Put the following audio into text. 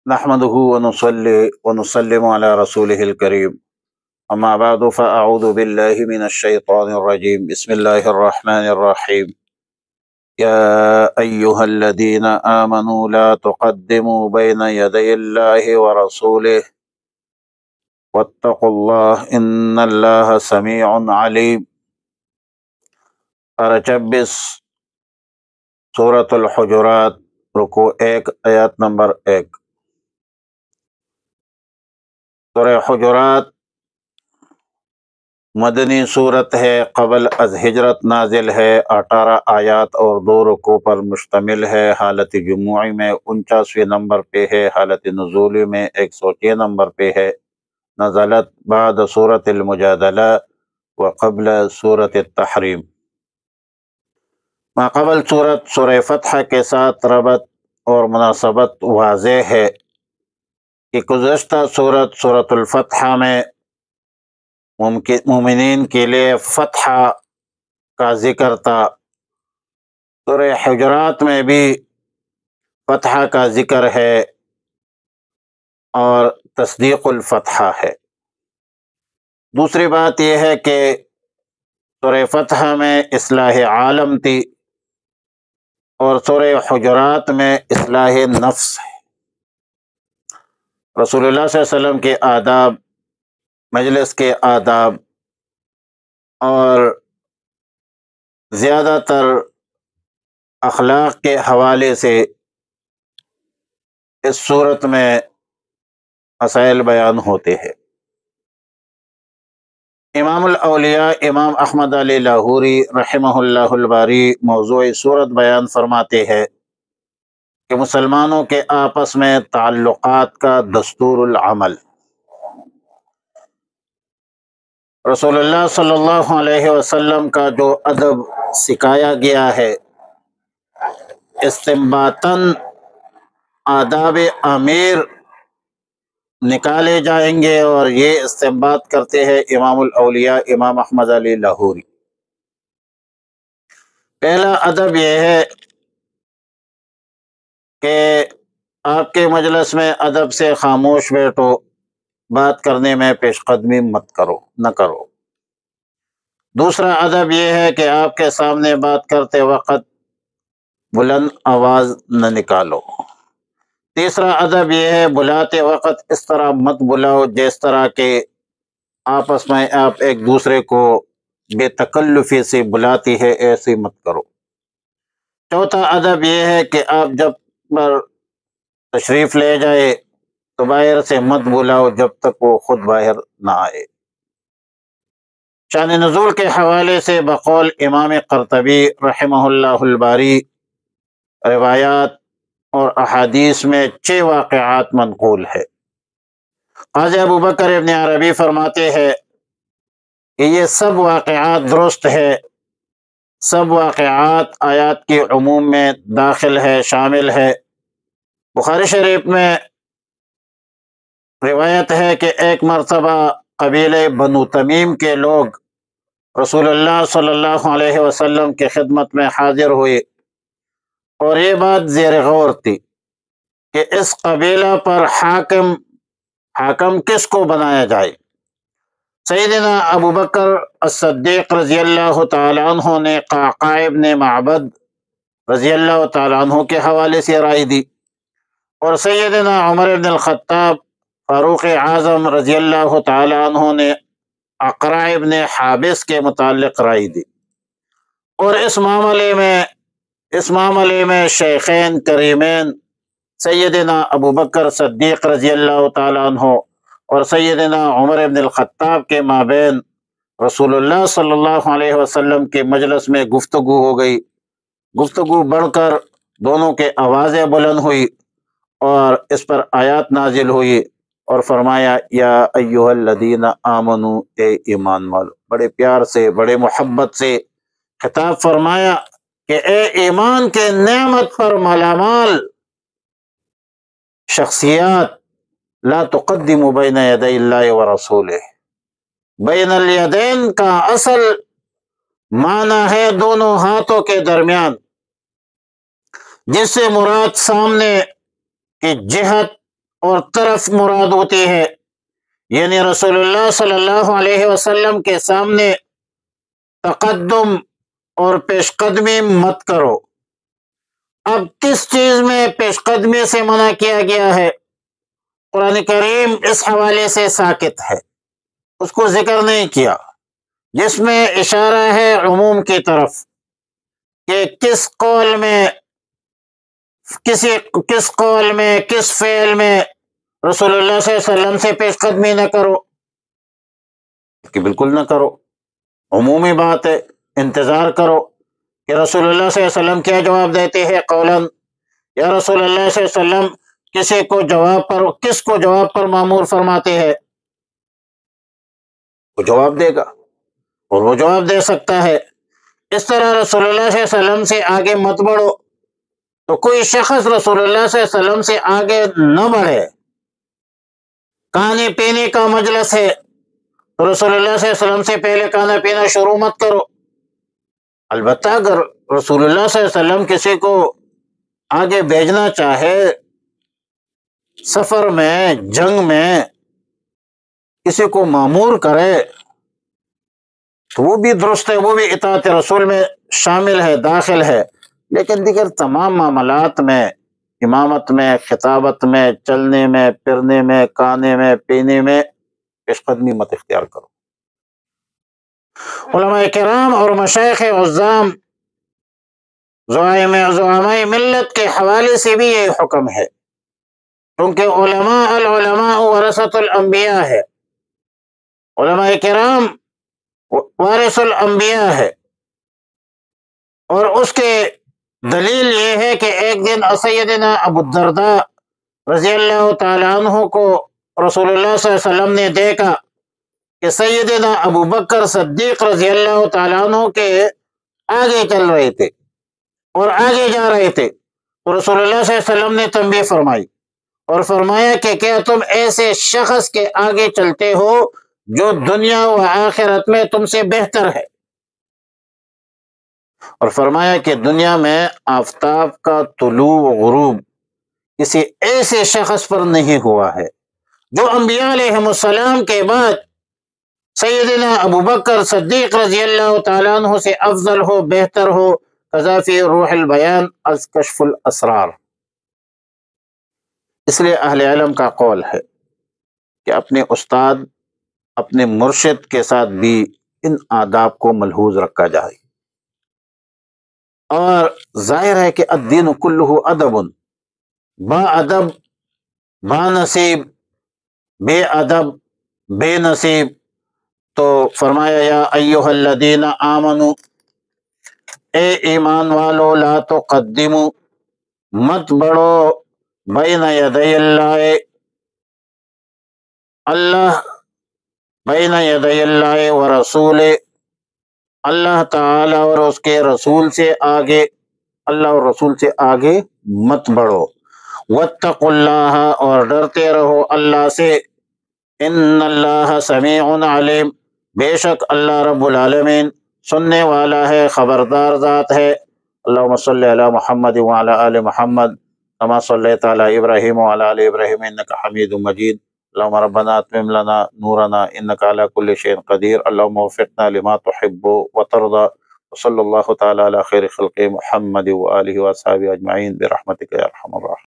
نحمده ونصلي ونسلم على رسوله الكريم اما بعد فاعوذ بالله من الشيطان الرجيم بسم الله الرحمن الرحيم يا ايها الذين امنوا لا تقدموا بين يدي الله ورسوله واتقوا الله ان الله سميع عليم۔ پارہ 26 سورۃ الحجرات، رکوع 1 آیات نمبر 1۔ سورہ حجرات مدنی صورت ہے، قبل از ہجرت نازل ہے، 18 آیات اور 2 رکوع پر مشتمل ہے۔ حالت جموعی میں 49ویں نمبر پہ ہے، حالت نزولی میں 106 نمبر پہ ہے۔ نزلت بعد سورۃ المجادلہ وقبل سورۃ التحریم۔ ماقبل سورت سورہ فتح کے ساتھ ربط اور مناسبت واضح ہے کہ گزشتہ سورۃ الفتح میں مومنین کے لیے فتح کا ذکر تھا، سورہ حجرات میں بھی فتح کا ذکر ہے اور تصدیق الفتح ہے۔ دوسری بات یہ ہے کہ سورہ فتح میں اصلاح عالم تھی اور سورہ حجرات میں اصلاح نفس ہے۔ رسول اللہ صلی اللہ علیہ وسلم کے آداب، مجلس کے آداب اور زیادہ تر اخلاق کے حوالے سے اس صورت میں مسائل بیان ہوتے ہیں۔ امام الاولیاء امام احمد علی لاہوری رحمہ اللہ الباری موضوع صورت بیان فرماتے ہیں کہ مسلمانوں کے آپس میں تعلقات کا دستور العمل۔ رسول اللہ صلی اللہ علیہ وسلم کا جو ادب سکھایا گیا ہے، استنباطاً آداب امیر نکالے جائیں گے، اور یہ استنباط کرتے ہیں امام الاولیاء امام احمد علی لاہوری۔ پہلا ادب یہ ہے کہ آپ کے مجلس میں ادب سے خاموش بیٹھو، بات کرنے میں پیش قدمی نہ کرو۔ دوسرا ادب یہ ہے کہ آپ کے سامنے بات کرتے وقت بلند آواز نہ نکالو۔ تیسرا ادب یہ ہے بلاتے وقت اس طرح مت بلاؤ جس طرح کہ آپس میں آپ ایک دوسرے کو بے تکلفی سے بلاتی ہے، ایسے مت کرو۔ چوتھا ادب یہ ہے کہ آپ جب پر تشریف لے جائے تو باہر سے مت بلاؤ جب تک وہ خود باہر نہ آئے۔ شان نزول کے حوالے سے بقول امام قرطبی رحمہ اللہ الباری روایات اور احادیث میں 6 واقعات منقول ہے۔ قاضی ابوبکر ابن عربی فرماتے ہیں کہ یہ سب واقعات درست ہے، سب واقعات آیات کے عموم میں داخل ہے، شامل ہے۔ بخاری شریف میں روایت ہے کہ ایک مرتبہ قبیلہ بنو تمیم کے لوگ رسول اللہ صلی اللہ علیہ وسلم کی خدمت میں حاضر ہوئے، اور یہ بات زیر غور تھی کہ اس قبیلہ پر حاکم کس کو بنایا جائے۔ سیدنا ابوبکر الصدیق رضی اللہ تعالیٰ عنہ نے قعقاع ابن معبد رضی اللہ تعالیٰ عنہ کے حوالے سے رائے دی، اور سیدنا عمر بن الخطاب فاروق اعظم رضی اللہ تعالیٰ عنہ نے اقرع ابن حابس کے متعلق رائے دی، اور اس معاملے میں شیخین کریمین سیدنا ابوبکر صدیق رضی اللہ تعالیٰ عنہ اور سیدنا عمر بن الخطاب کے مابین رسول اللہ صلی اللہ علیہ وسلم کے مجلس میں گفتگو ہو گئی۔ گفتگو بڑھ کر دونوں کے آوازیں بلند ہوئی اور اس پر آیات نازل ہوئی، اور فرمایا یا ایھا الذین آمنوا، اے ایمان والو۔ بڑے پیار سے، بڑے محبت سے خطاب فرمایا کہ اے ایمان کے نعمت پر مالامال شخصیات، لا تقدموا بین یدی اللہ ورسولہ۔ بین الیدین کا اصل معنی ہے دونوں ہاتھوں کے درمیان، جس سے مراد سامنے کی جہت اور طرف مراد ہوتی ہے، یعنی رسول اللہ صلی اللہ علیہ وسلم کے سامنے تقدم اور پیش قدمی مت کرو۔ اب کس چیز میں پیش قدمی سے منع کیا گیا ہے؟ قرآن کریم اس حوالے سے ساکت ہے، اس کو ذکر نہیں کیا، جس میں اشارہ ہے عموم کی طرف کہ کس قول میں کس فعل میں رسول اللہ صلی اللہ علیہ وسلم سے پیش قدمی نہ کرو، کہ بالکل نہ کرو، عمومی بات ہے۔ انتظار کرو کہ رسول اللہ صلی اللہ علیہ وسلم کیا جواب دیتے ہیں قولاً، یا رسول اللہ صلی اللہ علیہ وسلم کس کو جواب پر مامور فرماتے ہیں، وہ جواب دے گا اور وہ جواب دے سکتا ہے۔ اس طرح رسول اللہ صلی اللہ علیہ وسلم سے آگے مت بڑھو، تو کوئی شخص رسول اللہ صلی اللہ علیہ وسلم سے آگے نہ بڑھے، کھانے پینے کا مجلس ہے تو رسول اللہ صلی اللہ علیہ وسلم سے پہلے کھانا پینا شروع مت کرو۔ البتہ اگر رسول اللہ صلی اللہ علیہ وسلم کسی کو آگے بھیجنا چاہے، سفر میں، جنگ میں کسی کو مامور کرے، تو وہ بھی درست ہے، وہ بھی اطاعت رسول میں شامل ہے، داخل ہے۔ لیکن دیگر تمام معاملات میں، امامت میں، خطابت میں، چلنے میں، پھرنے میں، کھانے میں، پینے میں پیش قدمی مت اختیار کرو۔ علماء کرام اور مشائخ عظام زعماء ملت کے حوالے سے بھی یہ حکم ہے، کیونکہ العلماء ورثۃ الانبیاء ہے، علماء کرام وارث الانبیاء ہے، اور اس کے دلیل یہ ہے کہ ایک دن سیدنا ابو الدرداء رضی اللہ تعالیٰ عنہ کو رسول اللہ صلی اللہ علیہ وسلم نے دیکھا کہ سیدنا ابو بکر صدیق رضی اللہ تعالیٰ عنہ کے آگے چل رہے تھے اور آگے جا رہے تھے، تو رسول اللہ صلی اللہ علیہ وسلم نے تنبیہ فرمائی اور فرمایا کہ کیا تم ایسے شخص کے آگے چلتے ہو جو دنیا و آخرت میں تم سے بہتر ہے؟ اور فرمایا کہ دنیا میں آفتاب کا طلوع و غروب کسی ایسے شخص پر نہیں ہوا ہے جو انبیاء علیہ السلام کے بعد سیدنا ابو بکر صدیق رضی اللہ تعالیٰ عنہ سے افضل ہو، بہتر ہو۔ قذا فی روح البیان از کشف الاسرار۔ اس لیے اہل علم کا قول ہے کہ اپنے استاد، اپنے مرشد کے ساتھ بھی ان آداب کو ملحوظ رکھا جائے، اور ظاہر ہے کہ الدین کلہ ادب، با ادب با نصیب، بے ادب بے نصیب۔ تو فرمایا یا ایھا الذین آمنوا، اے ایمان والو، لا تقدموا، مت بڑھو، بین یدی اللہ ورسول، اللہ تعالی اور اس کے رسول سے آگے، اللہ اور رسول سے آگے مت بڑھو۔ واتقوا اللہ، اور ڈرتے رہو اللہ سے، ان اللہ سمیع علیم، بے شک اللہ رب العالمین سننے والا ہے، خبردار ذات ہے۔ اللہم صلی علی محمد وعلی آل محمد کما صلیت علی ابراہیم وعلی آل ابراہیم انک حمید مجید۔ اللہم ربنا اتمم لنا نورنا انک علی کل شیء قدیر۔ اللہم وفقنا لما تحب وترضى، وصلی اللہ تعالی علی خیر خلق محمد وآلہ وصحبہ اجمعین برحمتک یا ارحم الراحمین۔